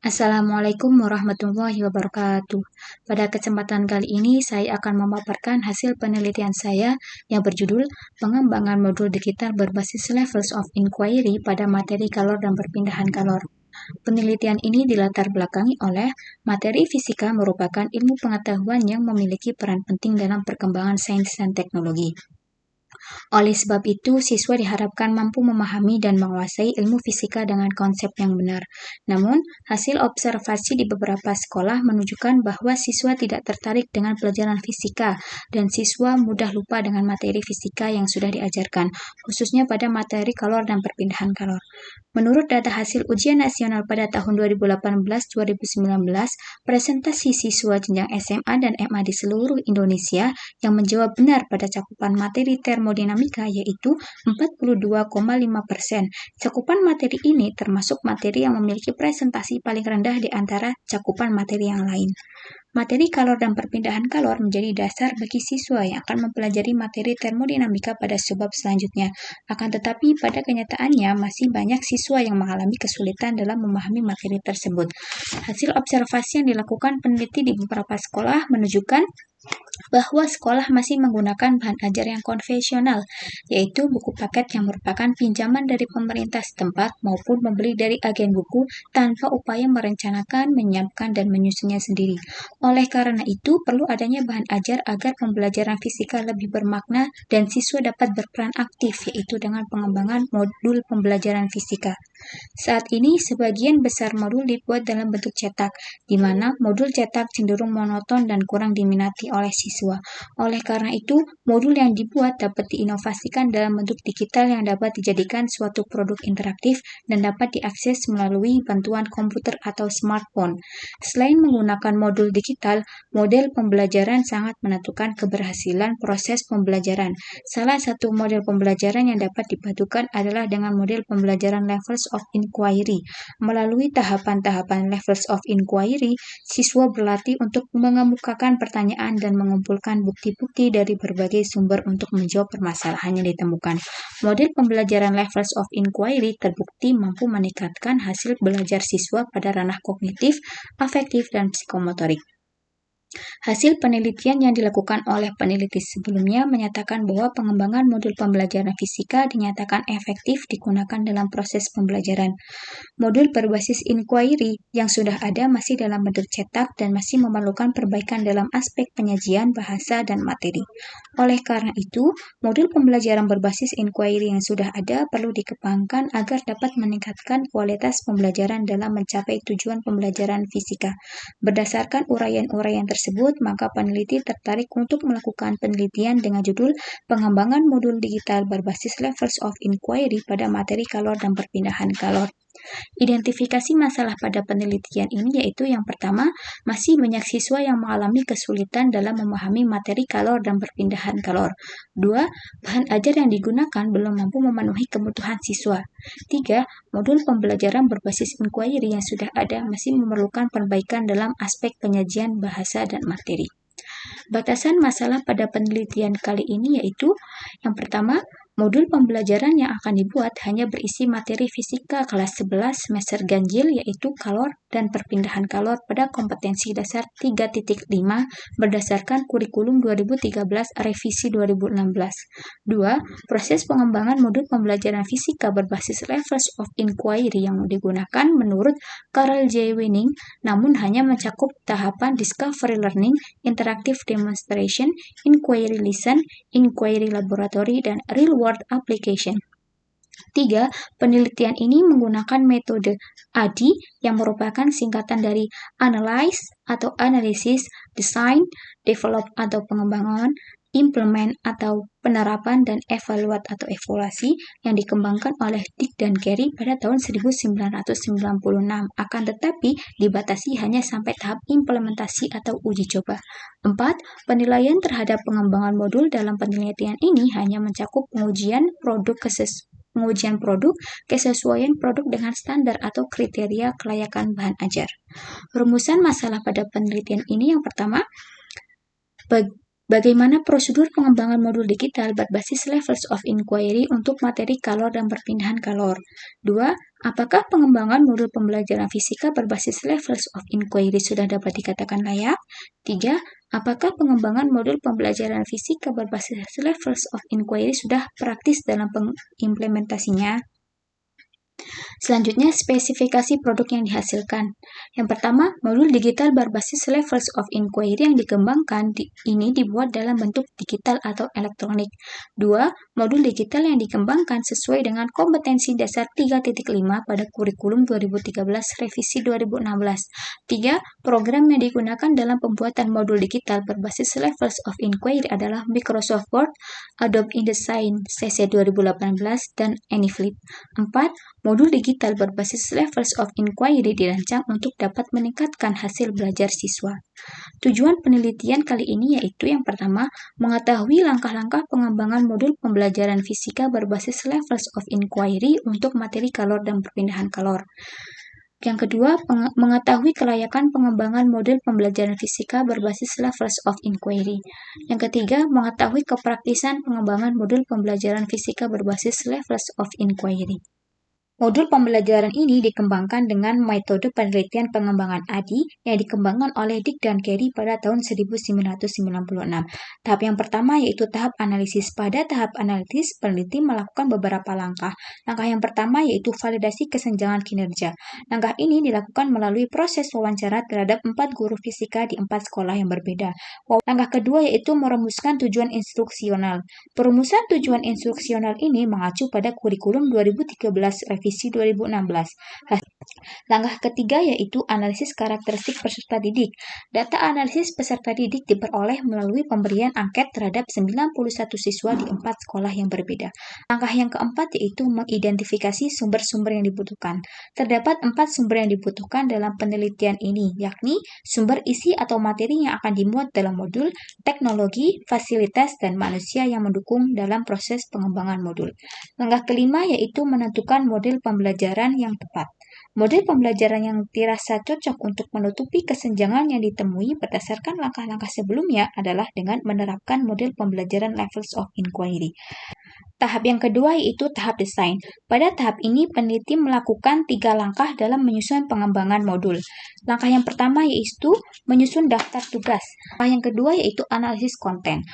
Assalamualaikum warahmatullahi wabarakatuh. Pada kesempatan kali ini, saya akan memaparkan hasil penelitian saya yang berjudul Pengembangan Modul Digital Berbasis Levels of Inquiry pada Materi Kalor dan Perpindahan Kalor. Penelitian ini dilatar belakangi oleh materi fisika merupakan ilmu pengetahuan yang memiliki peran penting dalam perkembangan sains dan teknologi. Oleh sebab itu, siswa diharapkan mampu memahami dan menguasai ilmu fisika dengan konsep yang benar. Namun, hasil observasi di beberapa sekolah menunjukkan bahwa siswa tidak tertarik dengan pelajaran fisika dan siswa mudah lupa dengan materi fisika yang sudah diajarkan, khususnya pada materi kalor dan perpindahan kalor. Menurut data hasil ujian nasional pada tahun 2018-2019, presentasi siswa jenjang SMA dan MA di seluruh Indonesia yang menjawab benar pada cakupan materi termodinamika yaitu 42,5%. Cakupan materi ini termasuk materi yang memiliki presentasi paling rendah di antara cakupan materi yang lain. Materi kalor dan perpindahan kalor menjadi dasar bagi siswa yang akan mempelajari materi termodinamika pada sebab selanjutnya. Akan tetapi pada kenyataannya masih banyak siswa yang mengalami kesulitan dalam memahami materi tersebut. Hasil observasi yang dilakukan peneliti di beberapa sekolah menunjukkan bahwa sekolah masih menggunakan bahan ajar yang konvensional, yaitu buku paket yang merupakan pinjaman dari pemerintah setempat maupun membeli dari agen buku tanpa upaya merencanakan, menyiapkan, dan menyusunnya sendiri. Oleh karena itu, perlu adanya bahan ajar agar pembelajaran fisika lebih bermakna dan siswa dapat berperan aktif, yaitu dengan pengembangan modul pembelajaran fisika. Saat ini, sebagian besar modul dibuat dalam bentuk cetak, di mana modul cetak cenderung monoton dan kurang diminati oleh siswa. Oleh karena itu, modul yang dibuat dapat diinovasikan dalam bentuk digital yang dapat dijadikan suatu produk interaktif dan dapat diakses melalui bantuan komputer atau smartphone. Selain menggunakan modul digital, model pembelajaran sangat menentukan keberhasilan proses pembelajaran. Salah satu model pembelajaran yang dapat dipadukan adalah dengan model pembelajaran levels of inquiry. Melalui tahapan-tahapan levels of inquiry, siswa berlatih untuk mengemukakan pertanyaan dan mengumpulkan bukti-bukti dari berbagai sumber untuk menjawab permasalahan yang ditemukan. Model pembelajaran levels of inquiry terbukti mampu meningkatkan hasil belajar siswa pada ranah kognitif, afektif, dan psikomotorik. Hasil penelitian yang dilakukan oleh peneliti sebelumnya menyatakan bahwa pengembangan modul pembelajaran fisika dinyatakan efektif digunakan dalam proses pembelajaran. Modul berbasis inquiry yang sudah ada masih dalam bentuk cetak dan masih memerlukan perbaikan dalam aspek penyajian, bahasa, dan materi. Oleh karena itu, modul pembelajaran berbasis inquiry yang sudah ada perlu dikembangkan agar dapat meningkatkan kualitas pembelajaran dalam mencapai tujuan pembelajaran fisika. Berdasarkan uraian-uraian tersebut, maka peneliti tertarik untuk melakukan penelitian dengan judul Pengembangan Modul Digital Berbasis Levels of Inquiry pada Materi Kalor dan Perpindahan Kalor. Identifikasi masalah pada penelitian ini yaitu yang pertama, masih banyak siswa yang mengalami kesulitan dalam memahami materi kalor dan perpindahan kalor. 2. Bahan ajar yang digunakan belum mampu memenuhi kebutuhan siswa. 3. Modul pembelajaran berbasis inquiry yang sudah ada masih memerlukan perbaikan dalam aspek penyajian, bahasa, dan materi. Batasan masalah pada penelitian kali ini yaitu yang pertama, modul pembelajaran yang akan dibuat hanya berisi materi fisika kelas 11 semester ganjil yaitu kalor dan perpindahan kalor pada kompetensi dasar 3.5 berdasarkan kurikulum 2013 revisi 2016. 2. Proses pengembangan modul pembelajaran fisika berbasis levels of inquiry yang digunakan menurut Carl J. Winning namun hanya mencakup tahapan discovery learning, interactive demonstration, inquiry listen, inquiry laboratory, dan real world application. 3. Penelitian ini menggunakan metode ADI yang merupakan singkatan dari Analyze atau Analysis, Design, Develop atau pengembangan, Implement atau penerapan, dan Evaluate atau evaluasi yang dikembangkan oleh Dick dan Gary pada tahun 1996, akan tetapi dibatasi hanya sampai tahap implementasi atau uji coba. 4. Penilaian terhadap pengembangan modul dalam penelitian ini hanya mencakup pengujian produk, kesesuaian produk dengan standar atau kriteria kelayakan bahan ajar. Rumusan masalah pada penelitian ini yang pertama, Bagaimana prosedur pengembangan modul digital berbasis levels of inquiry untuk materi kalor dan perpindahan kalor? 2. Apakah pengembangan modul pembelajaran fisika berbasis levels of inquiry sudah dapat dikatakan layak? 3. Apakah pengembangan modul pembelajaran fisika berbasis levels of inquiry sudah praktis dalam pengimplementasinya? Selanjutnya, spesifikasi produk yang dihasilkan. Yang pertama, modul digital berbasis levels of inquiry yang dikembangkan ini dibuat dalam bentuk digital atau elektronik. 2. Modul digital yang dikembangkan sesuai dengan kompetensi dasar 3.5 pada kurikulum 2013 revisi 2016. 3. Program yang digunakan dalam pembuatan modul digital berbasis levels of inquiry adalah Microsoft Word, Adobe InDesign CC 2018, dan AnyFlip. 4. Modul digital berbasis levels of inquiry dirancang untuk dapat meningkatkan hasil belajar siswa. Tujuan penelitian kali ini yaitu yang pertama, mengetahui langkah-langkah pengembangan modul pembelajaran fisika berbasis levels of inquiry untuk materi kalor dan perpindahan kalor. Yang kedua, mengetahui kelayakan pengembangan modul pembelajaran fisika berbasis levels of inquiry. Yang ketiga, mengetahui kepraktisan pengembangan modul pembelajaran fisika berbasis levels of inquiry. Modul pembelajaran ini dikembangkan dengan metode penelitian pengembangan ADI yang dikembangkan oleh Dick dan Carey pada tahun 1996. Tahap yang pertama yaitu tahap analisis. Pada tahap analisis, peneliti melakukan beberapa langkah. Langkah yang pertama yaitu validasi kesenjangan kinerja. Langkah ini dilakukan melalui proses wawancara terhadap 4 guru fisika di 4 sekolah yang berbeda. Langkah kedua yaitu merumuskan tujuan instruksional. Perumusan tujuan instruksional ini mengacu pada kurikulum 2013 revisi 2016. Langkah ketiga yaitu analisis karakteristik peserta didik. Data analisis peserta didik diperoleh melalui pemberian angket terhadap 91 siswa di 4 sekolah yang berbeda. Langkah yang keempat yaitu mengidentifikasi sumber-sumber yang dibutuhkan. Terdapat 4 sumber yang dibutuhkan dalam penelitian ini, yakni sumber isi atau materi yang akan dimuat dalam modul, teknologi, fasilitas, dan manusia yang mendukung dalam proses pengembangan modul. Langkah kelima yaitu menentukan model pembelajaran yang tepat. Model pembelajaran yang dirasa cocok untuk menutupi kesenjangan yang ditemui berdasarkan langkah-langkah sebelumnya adalah dengan menerapkan model pembelajaran levels of inquiry. Tahap yang kedua yaitu tahap desain. Pada tahap ini, peneliti melakukan 3 langkah dalam menyusun pengembangan modul. Langkah yang pertama yaitu menyusun daftar tugas. Langkah yang kedua yaitu analisis konten.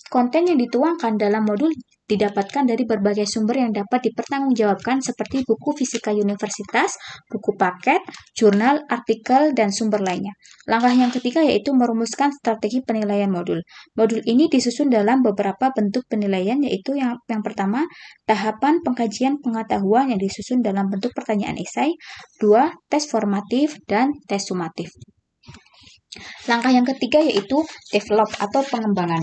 Konten yang dituangkan dalam modul didapatkan dari berbagai sumber yang dapat dipertanggungjawabkan seperti buku fisika universitas, buku paket, jurnal, artikel, dan sumber lainnya. Langkah yang ketiga yaitu merumuskan strategi penilaian modul. Modul ini disusun dalam beberapa bentuk penilaian yaitu yang pertama, tahapan pengkajian pengetahuan yang disusun dalam bentuk pertanyaan esai, 2, tes formatif, dan tes sumatif. Langkah yang ketiga yaitu develop atau pengembangan.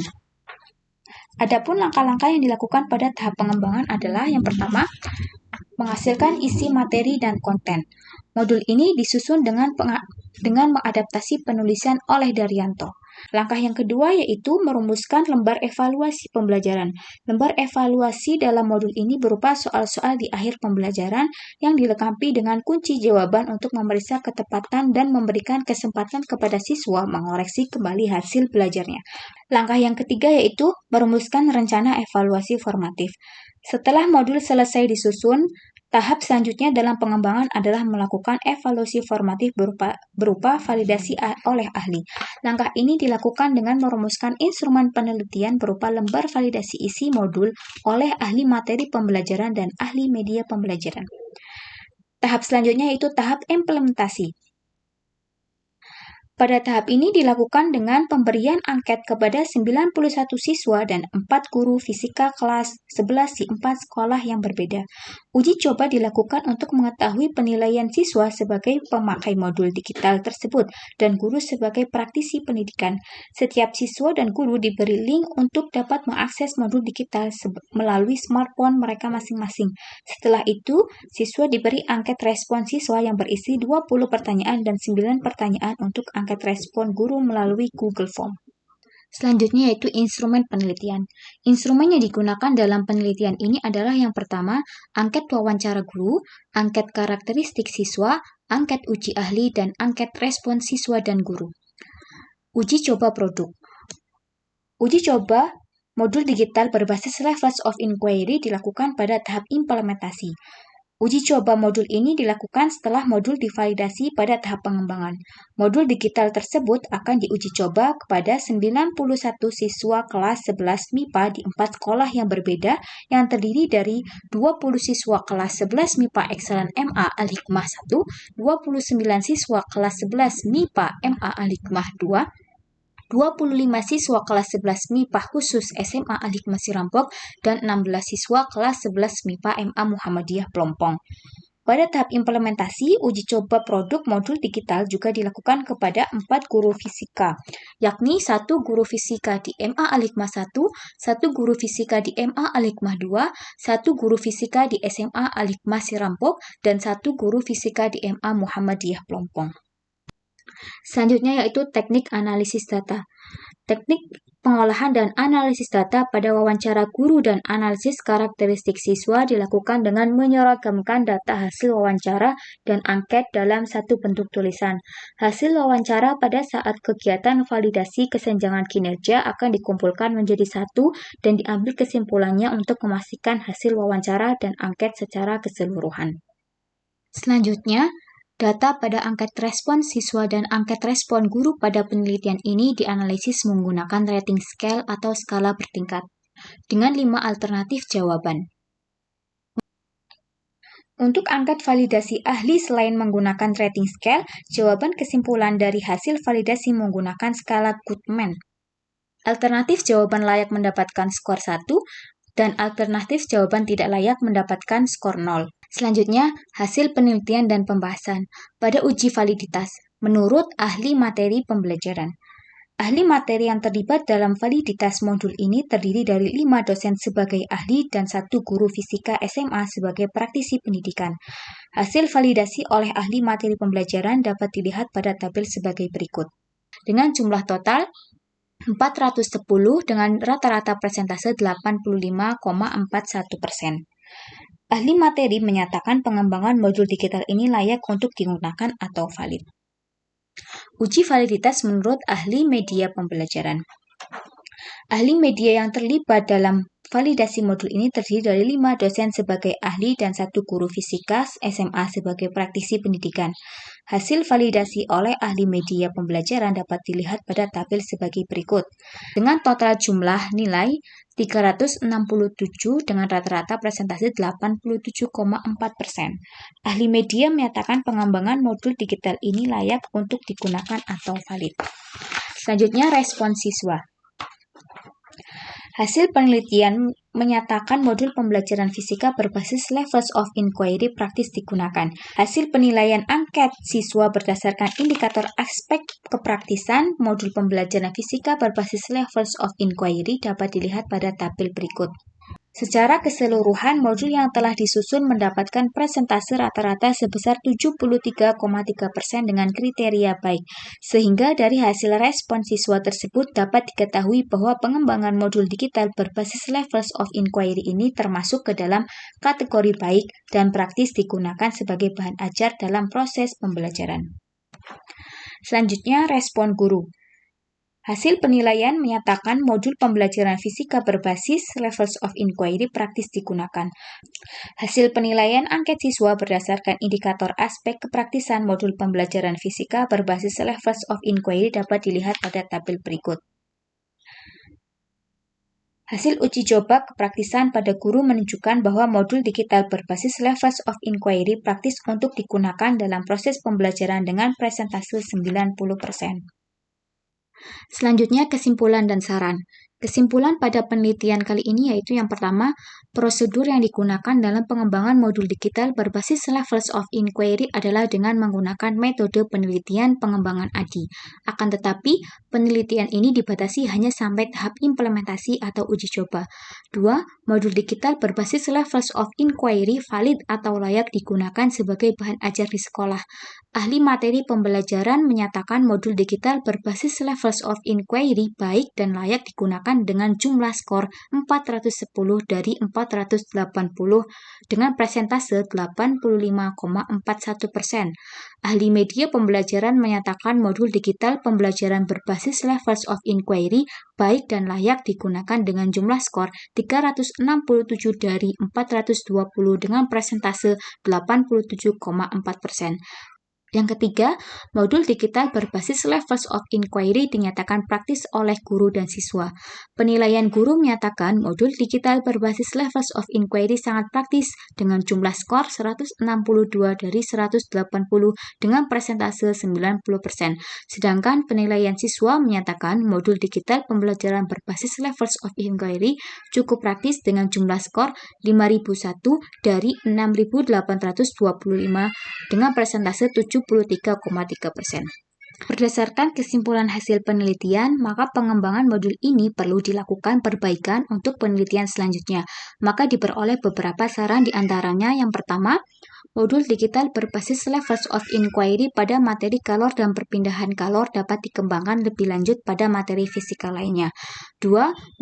Adapun langkah-langkah yang dilakukan pada tahap pengembangan adalah yang pertama, menghasilkan isi materi dan konten. Modul ini disusun dengan mengadaptasi penulisan oleh Daryanto. Langkah yang kedua yaitu merumuskan lembar evaluasi pembelajaran. Lembar evaluasi dalam modul ini berupa soal-soal di akhir pembelajaran yang dilengkapi dengan kunci jawaban untuk memeriksa ketepatan dan memberikan kesempatan kepada siswa mengoreksi kembali hasil belajarnya. Langkah yang ketiga yaitu merumuskan rencana evaluasi formatif. Setelah modul selesai disusun, tahap selanjutnya dalam pengembangan adalah melakukan evaluasi formatif berupa validasi oleh ahli. Langkah ini dilakukan dengan merumuskan instrumen penelitian berupa lembar validasi isi modul oleh ahli materi pembelajaran dan ahli media pembelajaran. Tahap selanjutnya yaitu tahap implementasi. Pada tahap ini dilakukan dengan pemberian angket kepada 91 siswa dan 4 guru fisika kelas 11 di 4 sekolah yang berbeda. Uji coba dilakukan untuk mengetahui penilaian siswa sebagai pemakai modul digital tersebut dan guru sebagai praktisi pendidikan. Setiap siswa dan guru diberi link untuk dapat mengakses modul digital melalui smartphone mereka masing-masing. Setelah itu, siswa diberi angket respon siswa yang berisi 20 pertanyaan dan 9 pertanyaan untuk angket respon guru melalui Google Form. Selanjutnya yaitu instrumen penelitian. Instrumen yang digunakan dalam penelitian ini adalah yang pertama, angket wawancara guru, angket karakteristik siswa, angket uji ahli, dan angket respon siswa dan guru. Uji coba produk. Uji coba modul digital berbasis Levels of Inquiry dilakukan pada tahap implementasi. Uji coba modul ini dilakukan setelah modul divalidasi pada tahap pengembangan. Modul digital tersebut akan diuji coba kepada 91 siswa kelas 11 MIPA di 4 sekolah yang berbeda yang terdiri dari 20 siswa kelas 11 MIPA Excellent MA Al-Hikmah 1, 29 siswa kelas 11 MIPA MA Al-Hikmah 2, 25 siswa kelas 11 MIPA khusus SMA Al-Hikmah Sirampok, dan 16 siswa kelas 11 MIPA MA Muhammadiyah Plompong. Pada tahap implementasi, uji coba produk modul digital juga dilakukan kepada 4 guru fisika, yakni 1 guru fisika di MA Al-Hikmah 1, 1 guru fisika di MA Al-Hikmah 2, 1 guru fisika di SMA Al-Hikmah Sirampok, dan 1 guru fisika di MA Muhammadiyah Plompong. Selanjutnya yaitu teknik analisis data. Teknik pengolahan dan analisis data pada wawancara guru dan analisis karakteristik siswa dilakukan dengan menyeragamkan data hasil wawancara dan angket dalam satu bentuk tulisan. Hasil wawancara pada saat kegiatan validasi kesenjangan kinerja akan dikumpulkan menjadi satu dan diambil kesimpulannya untuk memastikan hasil wawancara dan angket secara keseluruhan. Selanjutnya, data pada angket respon siswa dan angket respon guru pada penelitian ini dianalisis menggunakan rating scale atau skala bertingkat, dengan 5 alternatif jawaban. Untuk angket validasi ahli selain menggunakan rating scale, jawaban kesimpulan dari hasil validasi menggunakan skala Goodman. Alternatif jawaban layak mendapatkan skor 1, dan alternatif jawaban tidak layak mendapatkan skor 0. Selanjutnya, hasil penelitian dan pembahasan. Pada uji validitas, menurut ahli materi pembelajaran. Ahli materi yang terlibat dalam validitas modul ini terdiri dari 5 dosen sebagai ahli dan 1 guru fisika SMA sebagai praktisi pendidikan. Hasil validasi oleh ahli materi pembelajaran dapat dilihat pada tabel sebagai berikut. Dengan jumlah total 410 dengan rata-rata persentase 85,41%. Ahli materi menyatakan pengembangan modul digital ini layak untuk digunakan atau valid. Uji validitas menurut ahli media pembelajaran. Ahli media yang terlibat dalam validasi modul ini terdiri dari 5 dosen sebagai ahli dan 1 guru fisika SMA sebagai praktisi pendidikan. Hasil validasi oleh ahli media pembelajaran dapat dilihat pada tabel sebagai berikut. Dengan total jumlah nilai 367 dengan rata-rata persentase 87,4%. Ahli media menyatakan pengembangan modul digital ini layak untuk digunakan atau valid. Selanjutnya, respon siswa. Hasil penelitian menyatakan modul pembelajaran fisika berbasis Levels of Inquiry praktis digunakan. Hasil penilaian angket siswa berdasarkan indikator aspek kepraktisan modul pembelajaran fisika berbasis Levels of Inquiry dapat dilihat pada tabel berikut. Secara keseluruhan, modul yang telah disusun mendapatkan presentase rata-rata sebesar 73,3% dengan kriteria baik, sehingga dari hasil respon siswa tersebut dapat diketahui bahwa pengembangan modul digital berbasis Levels of Inquiry ini termasuk ke dalam kategori baik dan praktis digunakan sebagai bahan ajar dalam proses pembelajaran. Selanjutnya, respon guru. Hasil penilaian menyatakan modul pembelajaran fisika berbasis Levels of Inquiry praktis digunakan. Hasil penilaian angket siswa berdasarkan indikator aspek kepraktisan modul pembelajaran fisika berbasis Levels of Inquiry dapat dilihat pada tabel berikut. Hasil uji coba kepraktisan pada guru menunjukkan bahwa modul digital berbasis Levels of Inquiry praktis untuk digunakan dalam proses pembelajaran dengan presentase 90%. Selanjutnya, kesimpulan dan saran. Kesimpulan pada penelitian kali ini yaitu yang pertama, prosedur yang digunakan dalam pengembangan modul digital berbasis Levels of Inquiry adalah dengan menggunakan metode penelitian pengembangan ADI. Akan tetapi, penelitian ini dibatasi hanya sampai tahap implementasi atau uji coba. 2. Modul digital berbasis Levels of Inquiry valid atau layak digunakan sebagai bahan ajar di sekolah. Ahli materi pembelajaran menyatakan modul digital berbasis Levels of Inquiry baik dan layak digunakan dikembangkan dengan jumlah skor 410 dari 480 dengan persentase 85,41%. Ahli media pembelajaran menyatakan modul digital pembelajaran berbasis levels of inquiry baik dan layak digunakan dengan jumlah skor 367 dari 420 dengan persentase 87,4%. Yang ketiga, modul digital berbasis levels of inquiry dinyatakan praktis oleh guru dan siswa. Penilaian guru menyatakan modul digital berbasis levels of inquiry sangat praktis dengan jumlah skor 162 dari 180 dengan persentase 90%. Sedangkan penilaian siswa menyatakan modul digital pembelajaran berbasis levels of inquiry cukup praktis dengan jumlah skor 5001 dari 6825 dengan persentase 73,3%. Berdasarkan kesimpulan hasil penelitian, maka pengembangan modul ini perlu dilakukan perbaikan untuk penelitian selanjutnya. Maka diperoleh beberapa saran diantaranya. Yang pertama, modul digital berbasis levels of inquiry pada materi kalor dan perpindahan kalor dapat dikembangkan lebih lanjut pada materi fisika lainnya. 2.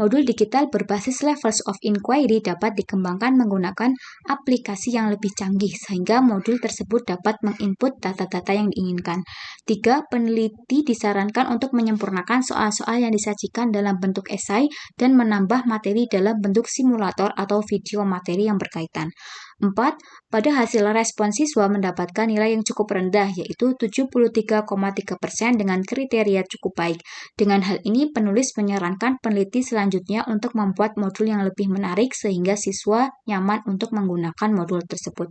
Modul digital berbasis levels of inquiry dapat dikembangkan menggunakan aplikasi yang lebih canggih sehingga modul tersebut dapat menginput data-data yang diinginkan. 3. Peneliti disarankan untuk menyempurnakan soal-soal yang disajikan dalam bentuk esai dan menambah materi dalam bentuk simulator atau video materi yang berkaitan. 4. Pada hasil respon siswa mendapatkan nilai yang cukup rendah, yaitu 73,3% dengan kriteria cukup baik. Dengan hal ini, penulis menyarankan peneliti selanjutnya untuk membuat modul yang lebih menarik sehingga siswa nyaman untuk menggunakan modul tersebut.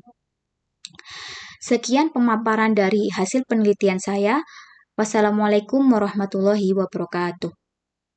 Sekian pemaparan dari hasil penelitian saya. Wassalamualaikum warahmatullahi wabarakatuh.